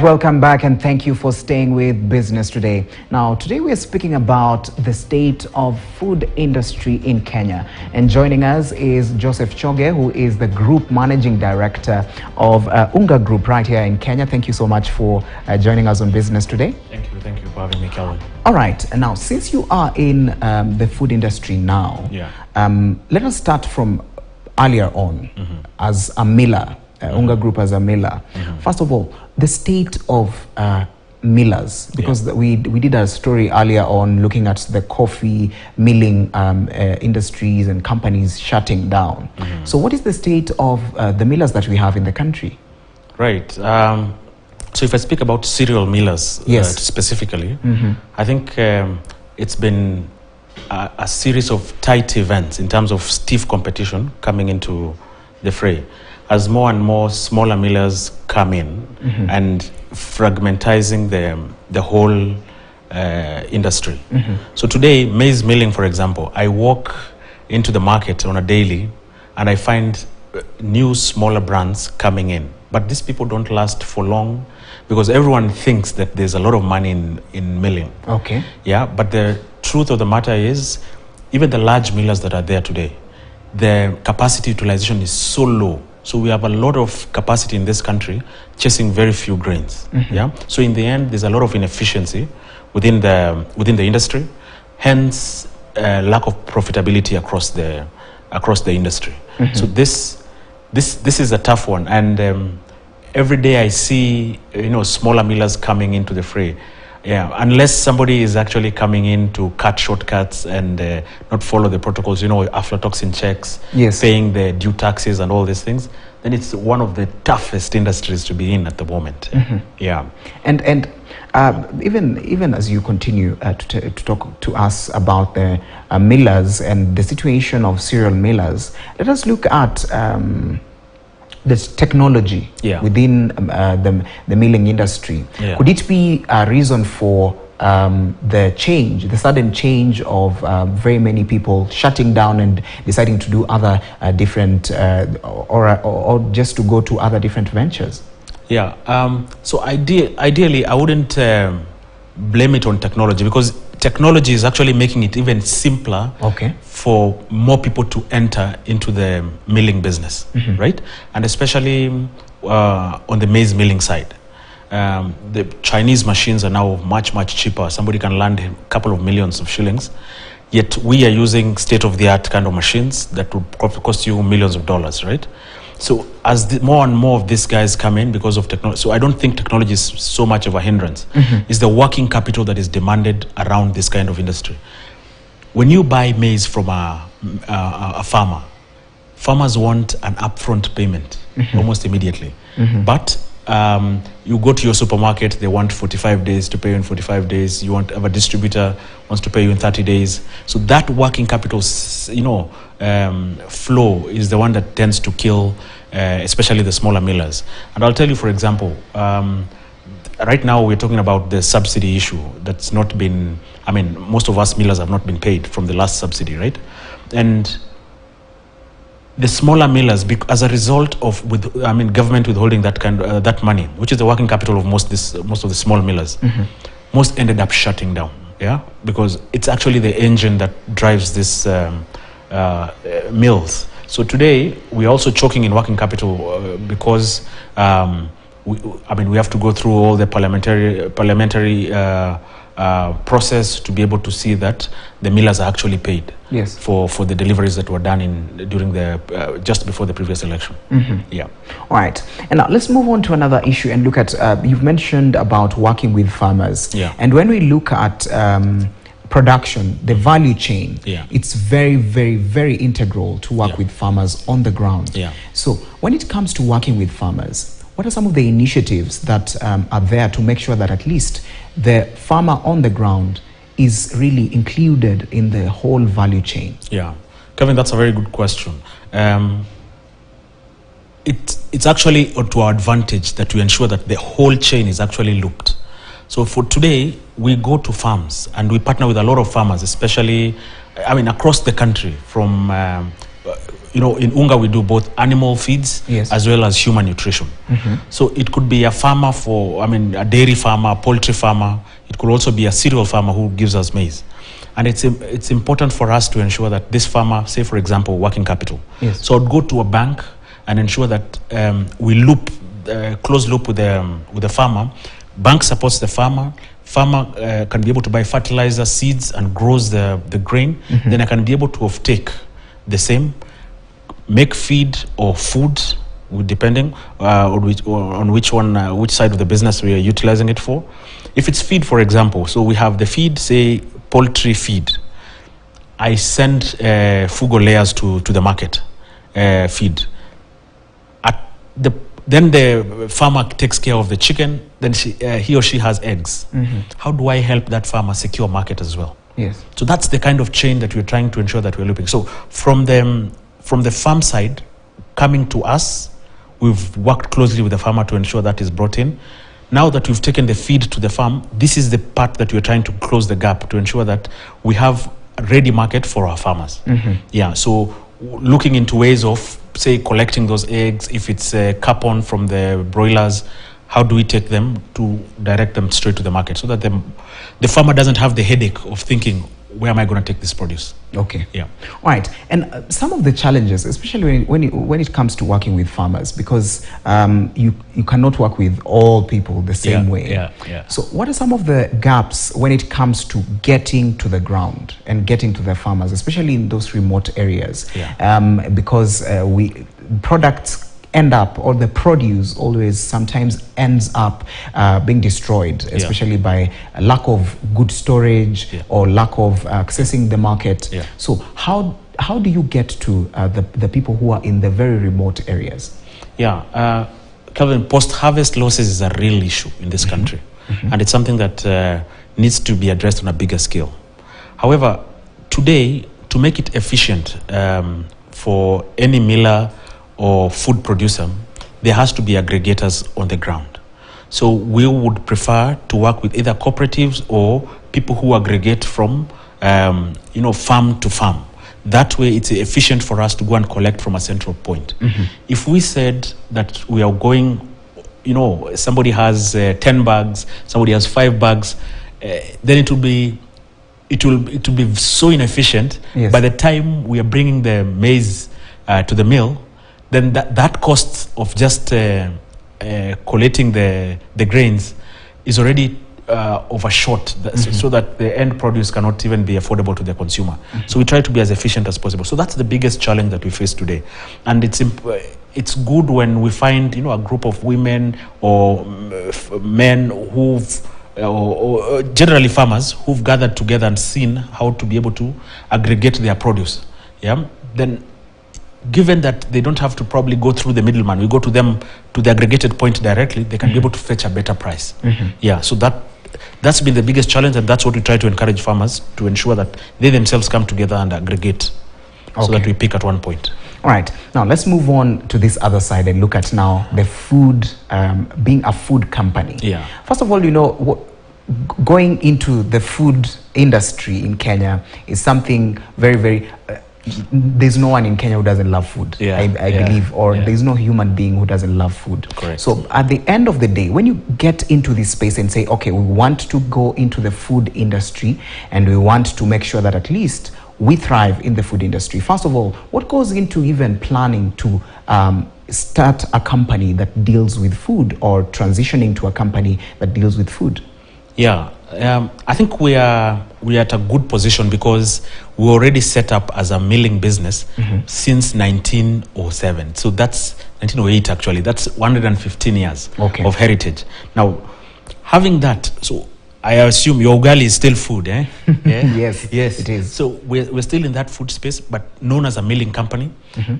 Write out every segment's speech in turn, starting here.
Welcome back and thank you for staying with Business Today. Now, today we are speaking about the state of food industry in Kenya. And joining us is Joseph Choge, who is the Group Managing Director of Unga Group right here in Kenya. Thank you so much for joining us on Business Today. Thank you for having me, Calvin. All right, and now since you are in the food industry now, let us start from earlier on as a miller. Unga Group as a miller. First of all, the state of millers, because we did a story earlier on looking at the coffee milling industries and companies shutting down. So what is the state of the millers that we have in the country? Right. So if I speak about cereal millers specifically, I think it's been a series of tight events in terms of stiff competition coming into the fray. As more and more smaller millers come in and fragmentizing the whole industry. So today, maize milling, for example, I walk into the market on a daily and I find new smaller brands coming in. But these people don't last for long because everyone thinks that there's a lot of money in milling. Okay. Yeah, but the truth of the matter is, even the large millers that are there today, their capacity utilization is so low. So we have a lot of capacity in this country chasing very few grains. Yeah. So in the end, there's a lot of inefficiency within the industry, hence lack of profitability across the industry. So this is a tough one, and every day I see smaller millers coming into the fray. Yeah, unless somebody is actually coming in to cut shortcuts and not follow the protocols, aflatoxin checks, paying the due taxes and all these things, then it's one of the toughest industries to be in at the moment. Yeah. And even as you continue to talk to us about the millers and the situation of cereal millers, let us look at this technology within the milling industry. Could it be a reason for the sudden change of very many people shutting down and deciding to do other different or just to go to other different ventures? So ideally I wouldn't blame it on technology, because technology is actually making it even simpler for more people to enter into the milling business, right? And especially on the maize milling side. The Chinese machines are now much cheaper. Somebody can land a couple of millions of shillings, yet we are using state-of-the-art kind of machines that would cost you millions of dollars, right? So as more and more of these guys come in because of technology, so I don't think technology is so much of a hindrance. It's the working capital that is demanded around this kind of industry. When you buy maize from a farmer, farmers want an upfront payment almost immediately. But you go to your supermarket, they want 45 days to pay you in 45 days. You want a distributor wants to pay you in 30 days. So that working capital, flow is the one that tends to kill, especially the smaller millers. And I'll tell you, for example, right now we're talking about the subsidy issue that's not been. Most of us millers have not been paid from the last subsidy, right? And the smaller millers, as a result of government withholding that that money, which is the working capital of most of the small millers, most ended up shutting down. Yeah, because it's actually the engine that drives this mills. So today we're also choking in working capital because we have to go through all the parliamentary process to be able to see that the millers are actually paid for the deliveries that were done during the just before the previous election. Yeah. All right. And now let's move on to another issue and look at you've mentioned about working with farmers. And when we look at production, the value chain, it's very, very, very integral to work with farmers on the ground. So when it comes to working with farmers, what are some of the initiatives that are there to make sure that at least the farmer on the ground is really included in the whole value chain? Yeah, Kevin, that's a very good question. It's actually to our advantage that we ensure that the whole chain is actually looked. So for today, we go to farms and we partner with a lot of farmers, especially, across the country, from in Unga we do both animal feeds as well as human nutrition. So it could be a farmer a dairy farmer, a poultry farmer. It could also be a cereal farmer who gives us maize. And it's important for us to ensure that this farmer, say for example, working capital. So I'd go to a bank and ensure that we close loop with the farmer. Bank supports the farmer. Farmer can be able to buy fertilizer, seeds, and grows the grain. Then I can be able to offtake the same, make feed or food, depending on which side of the business we are utilizing it for. If it's feed, for example, so we have the feed, say poultry feed. I send Fugo layers to the market feed. Then the farmer takes care of the chicken. Then he or she has eggs. How do I help that farmer secure market as well? So that's the kind of chain that we're trying to ensure that we're looping. So from the farm side coming to us, we've worked closely with the farmer to ensure that is brought in. Now that we've taken the feed to the farm, this is the part that we're trying to close the gap to ensure that we have a ready market for our farmers. So looking into ways of, say, collecting those eggs, if it's a capon from the broilers, how do we take them to direct them straight to the market so that the farmer doesn't have the headache of thinking, where am I going to take this produce? All right. And some of the challenges, especially when it comes to working with farmers, because you cannot work with all people the same way. So what are some of the gaps when it comes to getting to the ground and getting to the farmers, especially in those remote areas? Because products end up, or the produce always sometimes ends up being destroyed, especially by a lack of good storage or lack of accessing the market. So how do you get to the people who are in the very remote areas? Kelvin, post-harvest losses is a real issue in this country, and it's something that needs to be addressed on a bigger scale. However, today, to make it efficient for any miller or food producer, there has to be aggregators on the ground. So we would prefer to work with either cooperatives or people who aggregate from farm to farm. That way it's efficient for us to go and collect from a central point. If we said that we are going, somebody has 10 bags, somebody has 5 bags, then it will be so inefficient. By the time we are bringing the maize to the mill, then that cost of just collating the grains is already overshot, so that the end produce cannot even be affordable to the consumer. So we try to be as efficient as possible. So that's the biggest challenge that we face today. And it's good when we find a group of women or men or generally farmers who've gathered together and seen how to be able to aggregate their produce. Then given that they don't have to probably go through the middleman, we go to them to the aggregated point directly, they can be able to fetch a better price. So that's been the biggest challenge, and that's what we try to encourage farmers to ensure that they themselves come together and aggregate so that we pick at one point. All right. Now let's move on to this other side and look at now the food, being a food company. First of all, going into the food industry in Kenya is something very, very there's no one in Kenya who doesn't love food, I believe, or there's no human being who doesn't love food. So at the end of the day, when you get into this space and say, okay, we want to go into the food industry and we want to make sure that at least we thrive in the food industry, first of all, what goes into even planning to start a company that deals with food, or transitioning to a company that deals with food? I think we are at a good position because we already set up as a milling business since 1907. So that's 1908 actually. That's 115 years of heritage. Now, having that, so I assume your ugali is still food, eh? Yes, it is. So we're still in that food space, but known as a milling company.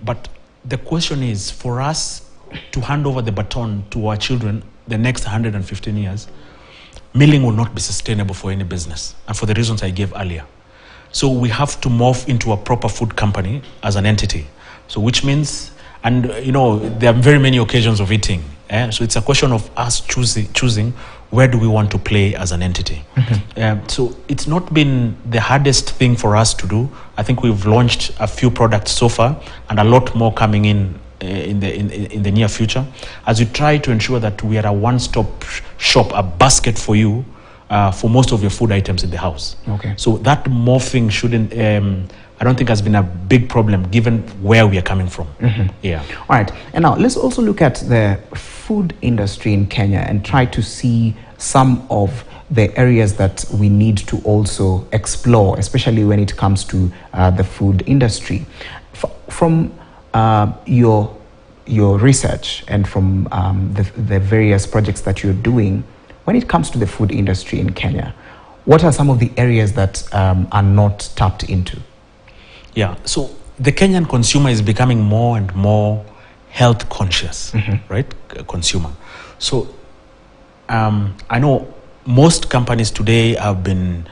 But the question is, for us to hand over the baton to our children the next 115 years, milling will not be sustainable for any business, and for the reasons I gave earlier. So we have to morph into a proper food company as an entity. So which means And there are very many occasions of eating. So it's a question of us choosing where do we want to play as an entity. So it's not been the hardest thing for us to do. I think we've launched a few products so far, and a lot more coming in the near future, as we try to ensure that we are a one-stop shop, a basket for you for most of your food items in the house. Okay. So that morphing shouldn't, I don't think has been a big problem given where we are coming from. Yeah. All right. And now let's also look at the food industry in Kenya and try to see some of the areas that we need to also explore, especially when it comes to the food industry. From your research and from the various projects that you're doing, when it comes to the food industry in Kenya, what are some of the areas that are not tapped into? Yeah, so the Kenyan consumer is becoming more and more health conscious, right? Consumer. So I know most companies today have been,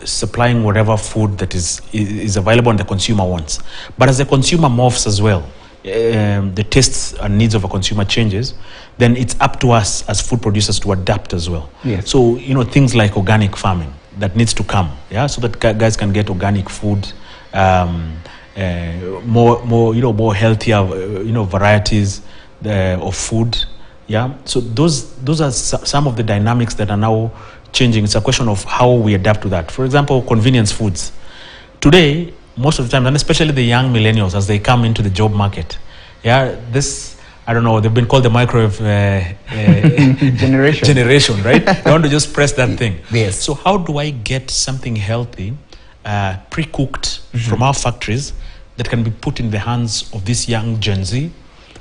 supplying whatever food that is available and the consumer wants. But as the consumer morphs as well, the tastes and needs of a consumer changes, then it's up to us as food producers to adapt as well. Yes. So, things like organic farming that needs to come, so that guys can get organic food, more healthier, varieties of food. Yeah. So those are some of the dynamics that are now changing. It's a question of how we adapt to that. For example, convenience foods. Today, most of the time, and especially the young millennials as they come into the job market, I don't know, they've been called the microwave generation, right? They want to just press that thing. Yes. So how do I get something healthy, pre-cooked from our factories that can be put in the hands of this young Gen Z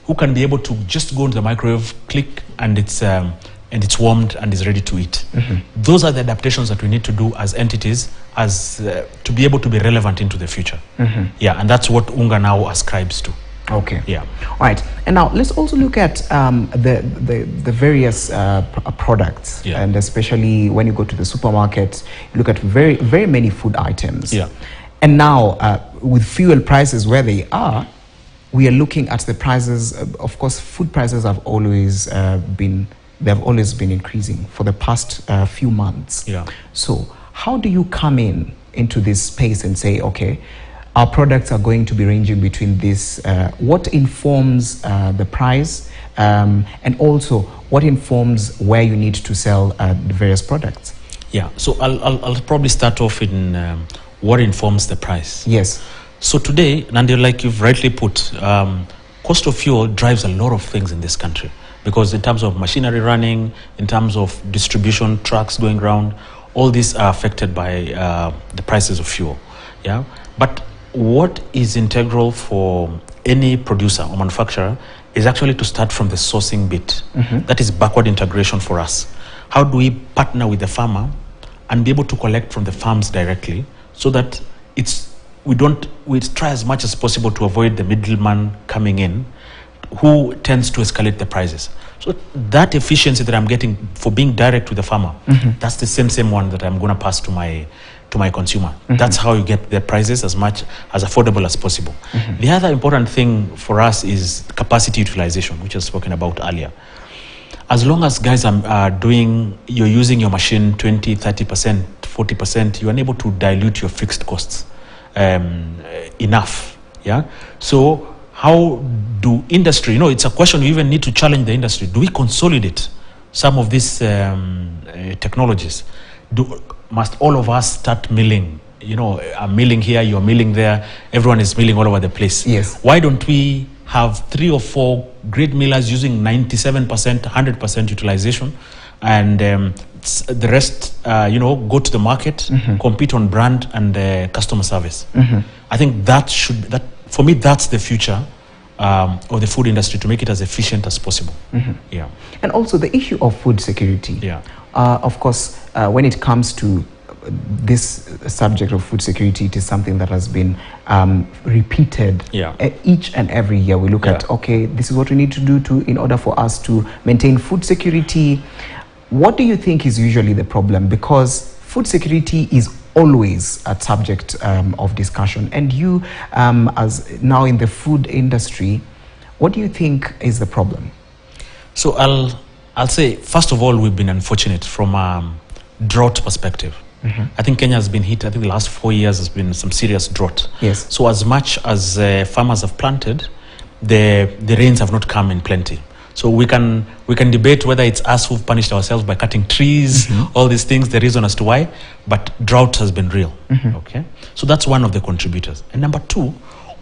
who can be able to just go into the microwave, click, and it's warmed and is ready to eat. Those are the adaptations that we need to do as entities, as to be able to be relevant into the future. Yeah, and that's what Unga now ascribes to. Okay. Yeah. All right. And now let's also look at the various products, and especially when you go to the supermarket, you look at very, very many food items. Yeah. And now with fuel prices where they are, we are looking at the prices. Of course, food prices have always been increasing for the past few months. Yeah. So how do you come into this space and say, okay, our products are going to be ranging between this? What informs the price, and also what informs where you need to sell the various products? Yeah. So I'll probably start off in what informs the price. Yes. So today, Nandi, like you've rightly put, cost of fuel drives a lot of things in this country, because in terms of machinery running, in terms of distribution, trucks going around, all these are affected by the prices of fuel. Yeah. But what is integral for any producer or manufacturer is actually to start from the sourcing bit. That is backward integration for us. How do we partner with the farmer and be able to collect from the farms directly, so that we try as much as possible to avoid the middleman coming in who tends to escalate the prices. So that efficiency that I'm getting for being direct with the farmer, that's the same one that I'm going to pass to my consumer. That's how you get the prices as much as affordable as possible. The other important thing for us is capacity utilization, which I was spoken about earlier. As long as guys you're using your machine 20, 30%, 40%, you're unable to dilute your fixed costs enough. Yeah. So how do industry, it's a question we even need to challenge the industry. Do we consolidate some of these technologies? Must all of us start milling? I'm milling here, you're milling there, everyone is milling all over the place. Yes. Why don't we have 3 or 4 great millers using 97%, 100% utilization, and the rest, go to the market, compete on brand and customer service? I think for me, that's the future of the food industry, to make it as efficient as possible. Yeah. And also the issue of food security. Yeah. Of course, when it comes to this subject of food security, it is something that has been repeated each and every year. We look at, okay, this is what we need to do in order for us to maintain food security. What do you think is usually the problem? Because food security is always a subject of discussion. And you, as now in the food industry, What do you think is the problem? So I'll say, first of all, we've been unfortunate from a drought perspective. I think Kenya has been hit. I think the last 4 years has been some serious drought. Yes. So as much as farmers have planted, the rains have not come in plenty. So we can debate whether it's us who've punished ourselves by cutting trees, all these things, the reason as to why, but drought has been real. Okay. So that's one of the contributors. And number two,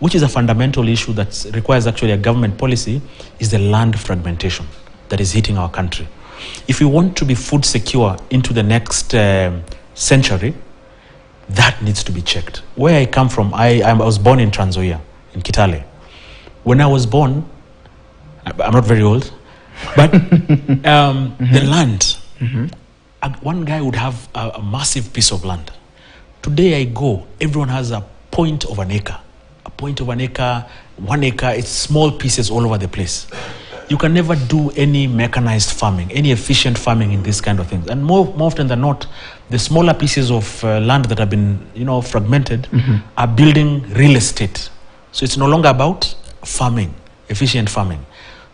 which is a fundamental issue that requires actually a government policy, is the land fragmentation that is hitting our country. If we want to be food secure into the next century, that needs to be checked. Where I come from, I was born in Trans Nzoia, in Kitale. When I was born, I'm not very old, but the land, one guy would have a massive piece of land. Today I go, everyone has a point of an acre. A point of an acre, 1 acre, it's small pieces all over the place. You can never do any mechanized farming, any efficient farming in these kind of things. And more often than not, the smaller pieces of land that have been, fragmented are building real estate. So it's no longer about farming, efficient farming.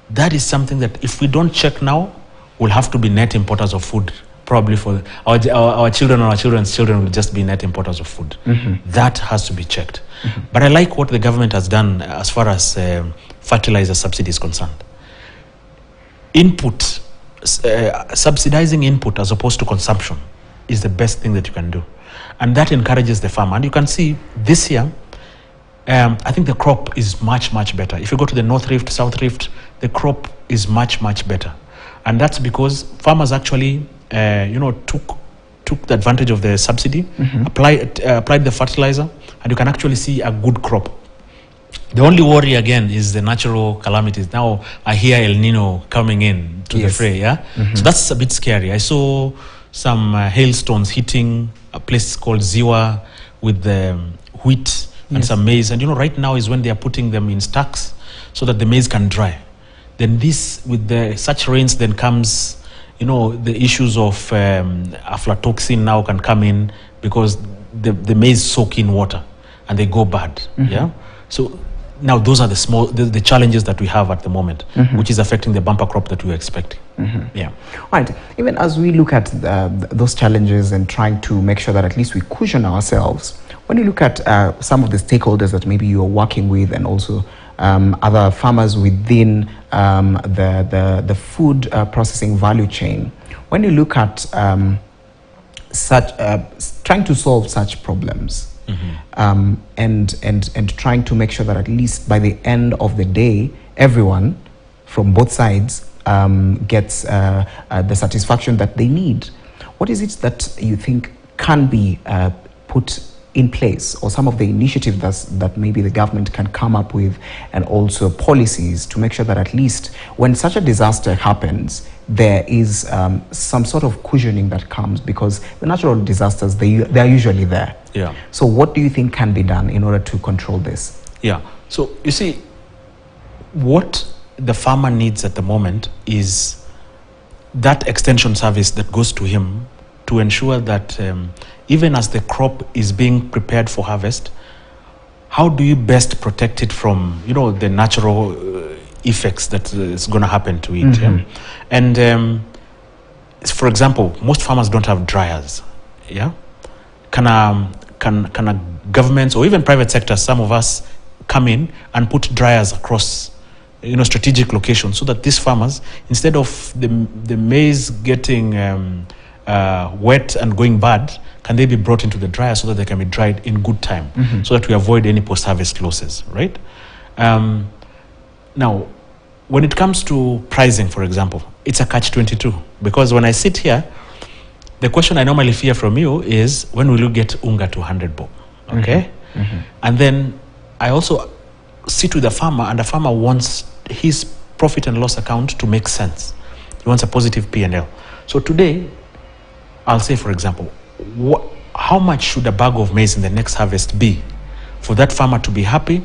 That is something that if we don't check now, we'll have to be net importers of food. Probably for our children or our children's children will just be net importers of food. That has to be checked. But I like what the government has done as far as fertilizer subsidy is concerned. Input, subsidizing input as opposed to consumption is the best thing that you can do. And that encourages the farmer. And you can see this year, I think the crop is much, much better. If you go to the North Rift, South Rift, the crop is much, much better. And that's because farmers actually, took the advantage of the subsidy, applied the fertilizer, and you can actually see a good crop. The only worry again is the natural calamities. Now I hear El Nino coming in to the fray, So that's a bit scary. I saw some hailstones hitting a place called Ziwa with the wheat and some maize. And right now is when they are putting them in stacks so that the maize can dry. Then this, with such rains, then comes, the issues of aflatoxin now can come in because the maize soak in water and they go bad. So now those are the challenges that we have at the moment, which is affecting the bumper crop that we were expecting. Right. Even as we look at those challenges and trying to make sure that at least we cushion ourselves, when you look at some of the stakeholders that maybe you are working with and also other farmers within the food processing value chain, when you look at trying to solve such problems, and trying to make sure that at least by the end of the day, everyone from both sides gets the satisfaction that they need. What is it that you think can be put in place, or some of the initiatives that maybe the government can come up with, and also policies to make sure that at least when such a disaster happens, there is some sort of cushioning that comes, because the natural disasters, they are usually there. So what do you think can be done in order to control this? So you see, what the farmer needs at the moment is that extension service that goes to him to ensure that even as the crop is being prepared for harvest, how do you best protect it from, the natural effects that is going to happen to it? And for example, most farmers don't have dryers. Can a government or even private sector, some of us, come in and put dryers across strategic locations so that these farmers, instead of the maize getting wet and going bad, can they be brought into the dryer so that they can be dried in good time, so that we avoid any post-harvest losses, right? Now, when it comes to pricing, for example, it's a catch-22, because when I sit here, the question I normally fear from you is, when will you get unga to 100 bob, okay? And then I also sit with a farmer, and the farmer wants his profit and loss account to make sense. He wants a positive P&L. So today, I'll say, for example, how much should a bag of maize in the next harvest be for that farmer to be happy,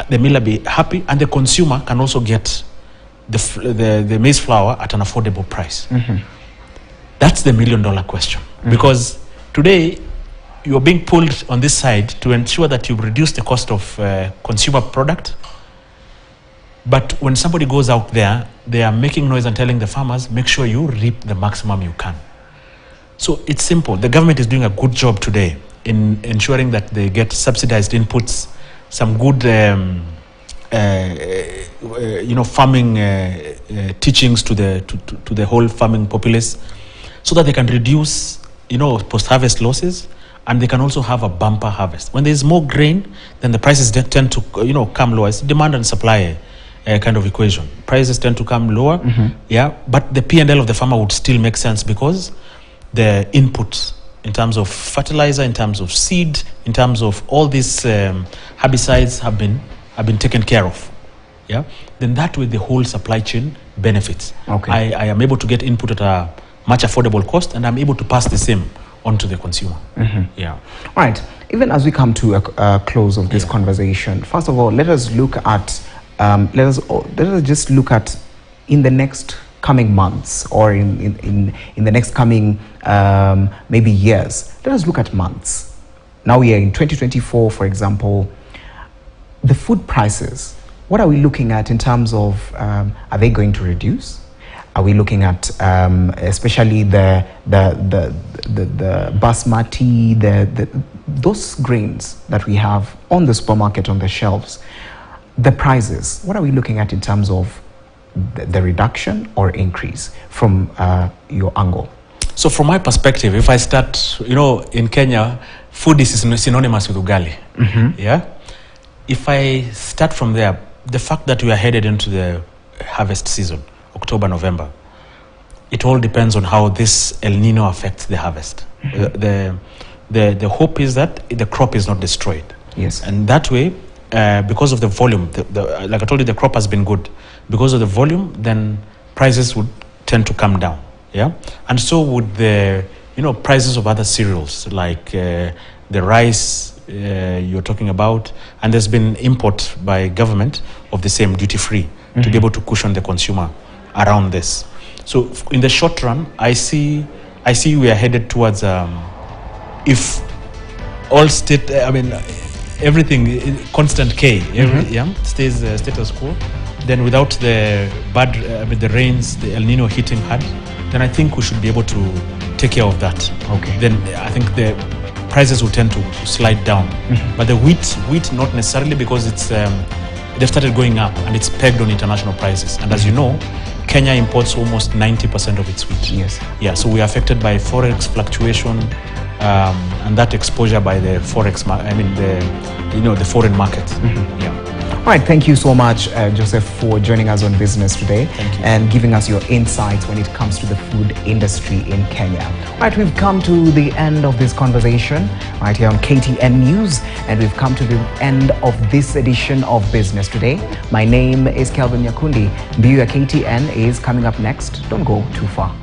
the miller be happy, and the consumer can also get the maize flour at an affordable price? That's the $1 million question. Because today, you're being pulled on this side to ensure that you reduce the cost of consumer product, But when somebody goes out there, they are making noise and telling the farmers, make sure you reap the maximum you can. So it's simple. The government is doing a good job today in ensuring that they get subsidized inputs, some good farming teachings to the whole farming populace, so that they can reduce post-harvest losses, and they can also have a bumper harvest. When there's more grain, then the prices tend to come lower. It's demand and supply kind of equation. Prices tend to come lower, but the P&L of the farmer would still make sense, because the inputs in terms of fertilizer, in terms of seed, in terms of all these herbicides have been taken care of. Then that way the whole supply chain benefits. Okay. I am able to get input at a much affordable cost, and I'm able to pass the same on to the consumer. All right. Even as we come to a close of this conversation, first of all, let us look at let us just look at in the next coming months, or in the next coming maybe years. Let us look at months. Now we are in 2024, for example. The food prices, what are we looking at in terms of, are they going to reduce? Are we looking at especially the basmati, those grains that we have on the supermarket, on the shelves, the prices? What are we looking at in terms of the reduction or increase from your angle? So from my perspective, if I start, in Kenya, food is synonymous with ugali. If I start from there, the fact that we are headed into the harvest season, October, November, it all depends on how this El Nino affects the harvest. The hope is that the crop is not destroyed. Yes. And that way, because of the volume, like I told you, the crop has been good. Because of the volume, then prices would tend to come down. And so would the prices of other cereals, like the rice you're talking about, and there's been import by government of the same duty-free to be able to cushion the consumer around this. So in the short run, I see we are headed towards if all everything constant K stays status quo, then without the the rains, the El Nino hitting hard, then I think we should be able to take care of that. Okay. Then I think the prices will tend to slide down. But the wheat not necessarily, because it's they've started going up and it's pegged on international prices. And as you know, Kenya imports almost 90% of its wheat. Yes. Yeah, so we are affected by forex fluctuation and that exposure by the forex, the foreign market. All right, thank you so much, Joseph, for joining us on Business today and giving us your insights when it comes to the food industry in Kenya. All right, we've come to the end of this conversation right here on KTN News, and we've come to the end of this edition of Business Today. My name is Kelvin Nyakundi. Mbiu ya KTN is coming up next. Don't go too far.